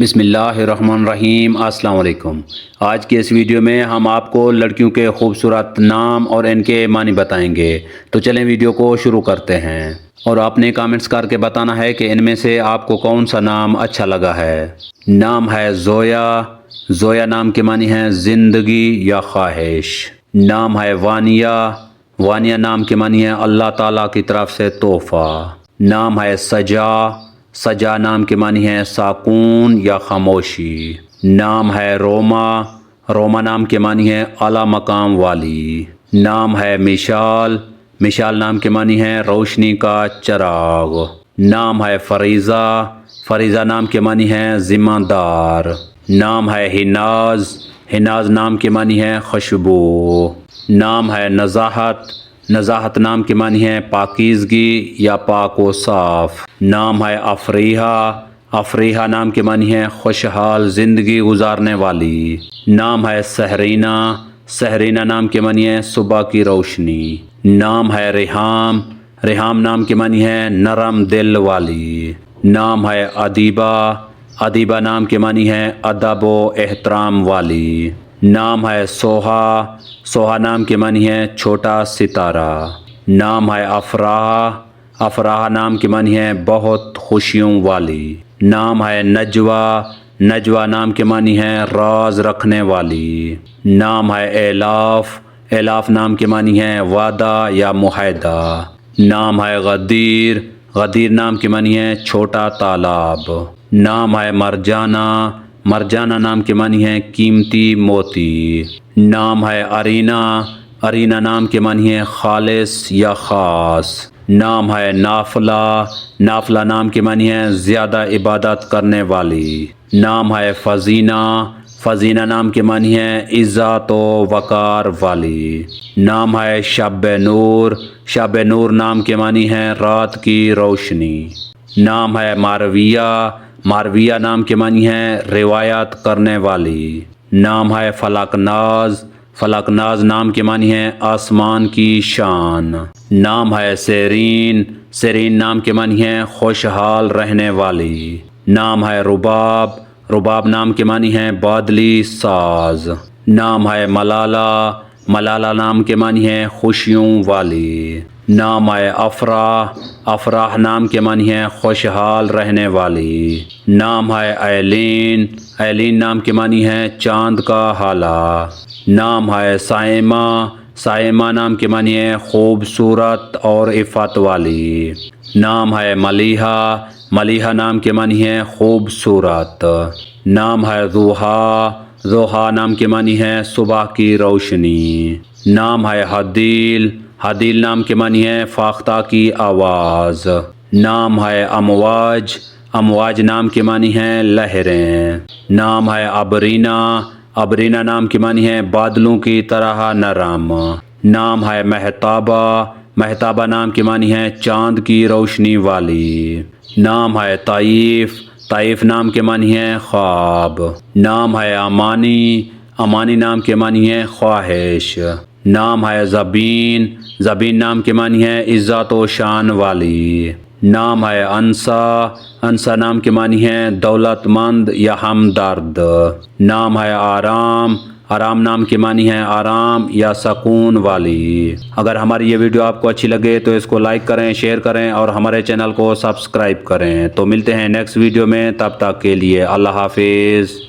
بسم اللہ الرحمن الرحیم۔ السلام علیکم۔ آج کی اس ویڈیو میں ہم آپ کو لڑکیوں کے خوبصورت نام اور ان کے معنی بتائیں گے، تو چلیں ویڈیو کو شروع کرتے ہیں۔ اور آپ نے کامنٹس کر کے بتانا ہے کہ ان میں سے آپ کو کون سا نام اچھا لگا ہے۔ نام ہے زویا۔ زویا نام کے معنی ہیں زندگی یا خواہش۔ نام ہے وانیہ۔ وانیہ نام کے معنی ہیں اللہ تعالیٰ کی طرف سے تحفہ۔ نام ہے سجا۔ سجا نام کے معنی ہیں سکون یا خاموشی۔ نام ہے روما۔ روما نام کے معنی ہیں اعلیٰ مقام والی۔ نام ہے مشال۔ مشال نام کے معنی ہیں روشنی کا چراغ۔ نام ہے فریضہ۔ فریضہ نام کے معنی ہیں ذمہ دار۔ نام ہے حناز۔ حناز نام کے معنی ہیں خوشبو۔ نام ہے نزاہت۔ نزاہت نام کے معنی ہیں پاکیزگی یا پاک و صاف۔ نام ہے افریحہ۔ افریحہ نام کے معنی ہیں خوشحال زندگی گزارنے والی۔ نام ہے سہرینہ۔ سہرینہ نام کے معنی ہیں صبح کی روشنی۔ نام ہے ریحام۔ ریحام نام کے معنی ہیں نرم دل والی۔ نام ہے ادیبہ۔ ادیبہ نام کے معنی ہیں ادب و احترام والی۔ نام ہے سوہا۔ سوہا نام کے معنی ہیں چھوٹا ستارہ۔ نام ہے افراح۔ افراح نام کے معنی ہیں بہت خوشیوں والی۔ نام ہے نجوہ۔ نجوہ نام کے معنی ہیں راز رکھنے والی۔ نام ہے ایلاف۔ ایلاف نام کے معنی ہیں وعدہ یا معاہدہ۔ نام ہے غدیر۔ غدیر نام کے معنی ہیں چھوٹا تالاب۔ نام ہے مرجانہ۔ مرجانہ نام کے معنی ہیں قیمتی موتی۔ نام ہے ارینا۔ ارینا نام کے معنی ہیں خالص یا خاص۔ نام ہے نافلہ۔ نافلہ نام کے معنی ہیں زیادہ عبادت کرنے والی۔ نام ہے فزینہ۔ فزینہ نام کے معنی ہیں عزت و وقار والی۔ نام ہے شب نور۔ شب نور نام کے معنی ہیں رات کی روشنی۔ نام ہے مارویہ۔ مارویہ نام کے معنی ہیں روایت کرنے والی۔ نام ہے فلک ناز۔ فلک ناز نام کے معنی ہیں آسمان کی شان۔ نام ہے سیرین۔ سیرین نام کے معنی ہیں خوشحال رہنے والی۔ نام ہے رباب۔ رباب نام کے معنی ہیں بادلی ساز۔ نام ہے ملالہ۔ ملالہ نام کے معنی ہیں خوشیوں والی۔ نام ہے افراح۔ افراح نام کے معنی ہیں خوشحال رہنے والی۔ نام ہے ایلین۔ ایلین نام کے معنی ہیں چاند کا ہالہ۔ نام ہے سائمہ۔ سائمہ نام کے معنی ہیں خوبصورت اور عفت والی۔ نام ہے ملیحہ۔ ملیحہ نام کے معنی ہیں خوبصورت۔ نام ہے ضحیٰ۔ ضحیٰ نام کے معنی ہیں صبح کی روشنی۔ نام ہے حدیل۔ حدیل نام کے معنی ہیں فاختہ کی آواز۔ نام ہے امواج۔ امواج نام کے معنی ہیں لہریں۔ نام ہے ابرینا۔ ابرینا نام کے معنی ہیں بادلوں کی طرح نرم۔ نام ہے مہتابہ۔ مہتابہ نام کے معنی ہیں چاند کی روشنی والی۔ نام ہے طائف۔ طائف نام کے معنی ہیں خواب۔ نام ہے امانی۔ امانی نام کے معنی ہیں خواہش۔ نام ہے زبین۔ زبین نام کے معنی ہیں عزت و شان والی۔ نام ہے انسا۔ انسا نام کے معنی ہیں دولت مند یا ہمدرد۔ نام ہے آرام۔ آرام نام کے معنی ہیں آرام یا سکون والی۔ اگر ہماری یہ ویڈیو آپ کو اچھی لگے تو اس کو لائک کریں، شیئر کریں اور ہمارے چینل کو سبسکرائب کریں۔ تو ملتے ہیں نیکسٹ ویڈیو میں، تب تک کے لیے اللہ حافظ۔